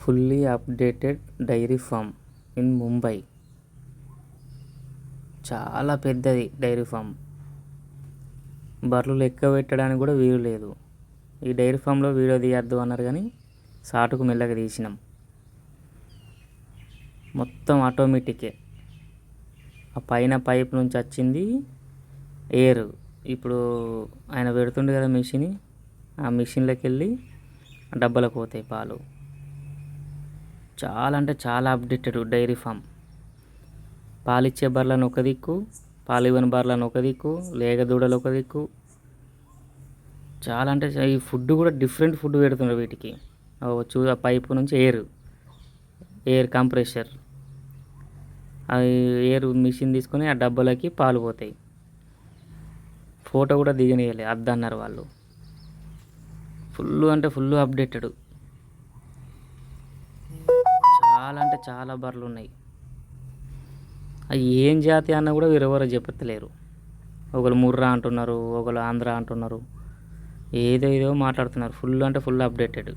Fully updated dairy farm in Mumbai. చాలా పెద్దది dairy farm. బర్రెలు లెక్క పెట్టడానికి కూడా వీలు లేదు. ఈ డైరీ ఫామ్లో వీడియో తీయద్దు అన్నారు కానీ సాటుకు మెల్లగా తీసినాం. మొత్తం ఆటోమేటికే. ఆ పైన పైప్ నుంచి వచ్చింది ఎయిర్. ఇప్పుడు ఆయన పెడుతుండే కదా మిషన్, ఆ మిషన్లోకి వెళ్ళి డబ్బాలకు పోతాయి పాలు. చాలా అంటే చాలా అప్డేటెడ్ డైరీ ఫామ్. పాలిచ్చే బర్రెలను ఒక దిక్కు, పాలు ఇవ్వని బర్రెలను ఒక దిక్కు, లేగ దూడలు ఒక దిక్కు. చాలా అంటే ఈ ఫుడ్ కూడా డిఫరెంట్ ఫుడ్ పెడుతున్నారు వీటికి. ఆ పైపు నుంచి ఎయిర్ కంప్రెషర్, అది ఎయిర్ మిషన్ తీసుకొని ఆ డబ్బాలకి పాలు పోతాయి. ఫోటో కూడా దిగనియలే, అద్దన్నారు వాళ్ళు. ఫుల్ అంటే ఫుల్ అప్డేటెడ్. చాలా అంటే చాలా బర్రెలు ఉన్నాయి. అవి ఏం జాతి అన్న కూడా వీరెవరో చెప్పలేరు. ఒకరు ముర్రా అంటున్నారు, ఒకరు ఆంధ్ర అంటున్నారు, ఏదో మాట్లాడుతున్నారు. ఫుల్ అంటే ఫుల్ అప్డేటెడ్.